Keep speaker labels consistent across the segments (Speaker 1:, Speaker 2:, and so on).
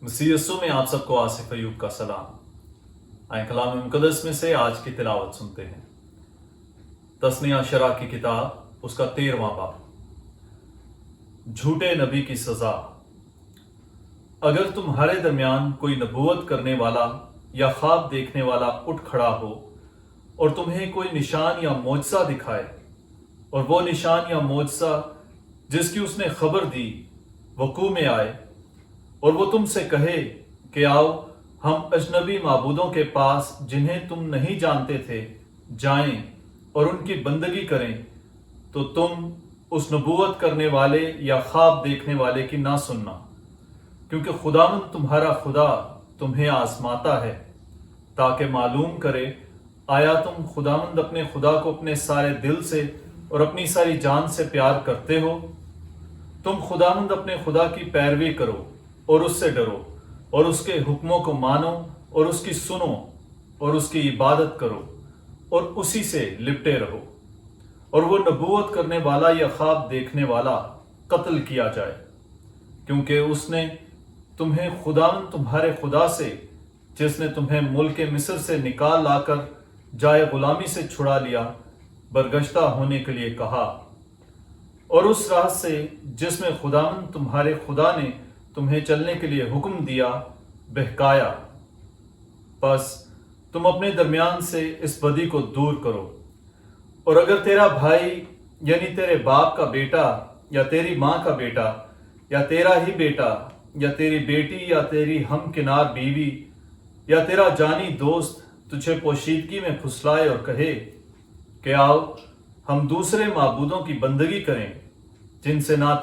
Speaker 1: मसीह यीशु में आप सबको आसिफ अयूब का सलाम। आए कलाम मुकद्दस में से आज की तिलावत सुनते हैं। तस्निया शरा की किताब उसका 13वां बाब। झूठे नबी की सजा। अगर तुम्हारे दरमियान कोई नबूवत करने वाला या ख्वाब देखने वाला उठ खड़ा हो और तुम्हें कोई निशान या मोजसा दिखाए, और वो निशान या मोजसा जिसकी उसने खबर दी वकू में आए, और वो तुमसे कहे कि आओ हम अजनबी माबूदों के पास जिन्हें तुम नहीं जानते थे जाएं और उनकी बंदगी करें, तो तुम उस नबूवत करने वाले या ख्वाब देखने वाले की ना सुनना, क्योंकि खुदावंद तुम्हारा खुदा तुम्हें आजमाता है ताकि मालूम करे आया तुम खुदावंद अपने खुदा को अपने सारे दिल से और अपनी सारी जान से प्यार करते हो। तुम खुदावंद अपने खुदा की पैरवी करो और उससे डरो और उसके हुक्मों को मानो और उसकी सुनो और उसकी इबादत करो और उसी से लिपटे रहो। और वो नबूवत करने वाला या ख्वाब देखने वाला कत्ल किया जाए, क्योंकि उसने तुम्हें खुदावंद तुम्हारे खुदा से, जिसने तुम्हें मुल्क मिस्र से निकाल लाकर जाए गुलामी से छुड़ा लिया, बरगश्ता होने के लिए कहा, और उस राह से जिसमें खुदावंद तुम्हारे खुदा ने तुम्हें चलने के लिए हुक्म दिया बहकाया। बस तुम अपने दरमियान से इस बदी को दूर करो। और अगर तेरा भाई यानी तेरे बाप का बेटा या तेरी माँ का बेटा या तेरा ही बेटा या तेरी बेटी या तेरी हम किनार बीवी या तेरा जानी दोस्त तुझे पोशीदगी में फुसलाए और कहे कि आओ हम दूसरे माबूदों की बंदगी करें जिनसे ना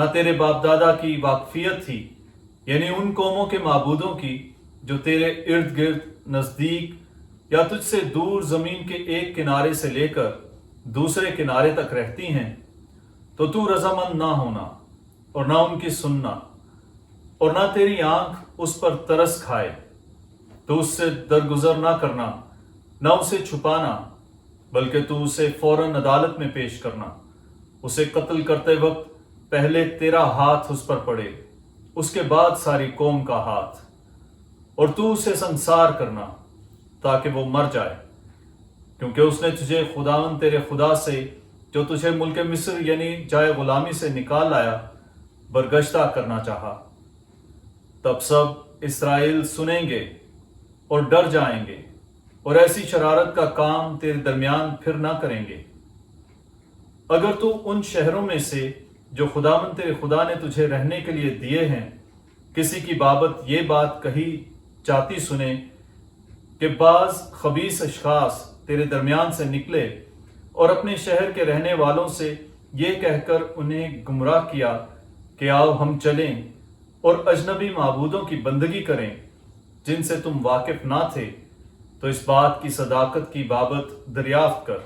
Speaker 1: तेरे बाप दादा की वाकफियत थी, यानी उन कौमों के माबूदों की जो तेरे इर्द गिर्द नज़दीक या तुझसे दूर ज़मीन के एक किनारे से लेकर दूसरे किनारे तक रहती हैं, तो तू रजामंद ना होना और ना उनकी सुनना, और ना तेरी आंख उस पर तरस खाए, तो उससे दरगुजर ना करना, ना उसे छुपाना, बल्कि तू उसे फौरन अदालत में पेश करना। उसे कत्ल करते वक्त पहले तेरा हाथ उस पर पड़े, उसके बाद सारी कौम का हाथ, और तू उसे संसार करना ताकि वो मर जाए, क्योंकि उसने तुझे खुदावंद तेरे खुदा से, जो तुझे मुल्क मिस्र यानी जाए गुलामी से निकाल लाया, बरगश्ता करना चाहा। तब सब इस्राएल सुनेंगे और डर जाएंगे और ऐसी शरारत का काम तेरे दरमियान फिर ना करेंगे। अगर तू उन शहरों में से जो खुदावंद तेरे खुदा ने तुझे रहने के लिए दिए हैं किसी की बाबत ये बात कही जाती सुने कि बाज खबीस अशखास तेरे दरमियान से निकले और अपने शहर के रहने वालों से ये कहकर उन्हें गुमराह किया कि आओ हम चलें और अजनबी माबूदों की बंदगी करें जिनसे तुम वाकिफ ना थे, तो इस बात की सदाकत की बाबत दरियाफ्त कर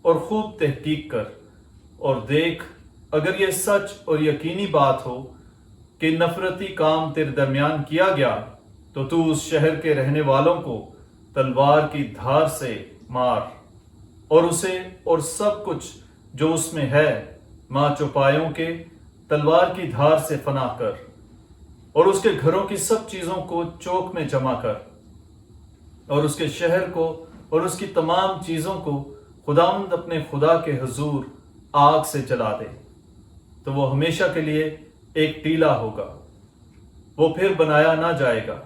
Speaker 1: और खूब तहकीक कर और देख, अगर ये सच और यकीनी बात हो कि नफरती काम तेरे दरमियान किया गया, तो तू उस शहर के रहने वालों को तलवार की धार से मार और उसे और सब कुछ जो उसमें है माँ चौपायों के तलवार की धार से फना कर, और उसके घरों की सब चीज़ों को चौक में जमा कर, और उसके शहर को और उसकी तमाम चीज़ों को खुदावंद अपने खुदा के हुजूर आग से जला दे, तो वो हमेशा के लिए एक टीला होगा, वो फिर बनाया ना जाएगा,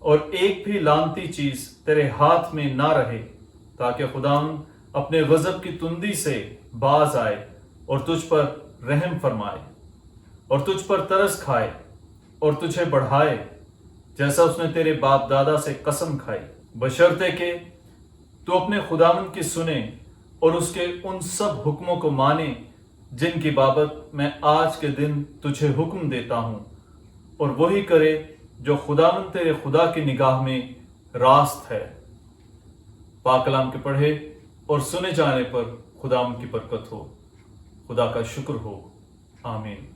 Speaker 1: और एक भी लानती चीज तेरे हाथ में ना रहे, ताकि खुदावंद अपने गजब की तुंदी से बाज आए और तुझ पर रहम फरमाए और तुझ पर तरस खाए और तुझे बढ़ाए, जैसा उसने तेरे बाप दादा से कसम खाई, बशर्ते के तू अपने खुदावंद की सुने और उसके उन सब हुक्मों को माने जिनकी बाबत मैं आज के दिन तुझे हुक्म देता हूँ, और वही करे जो खुदावंद तेरे खुदा की निगाह में रास्त है। पाक कलाम के पढ़े और सुने जाने पर खुदावंद की बरकत हो। खुदा का शुक्र हो। आमीन।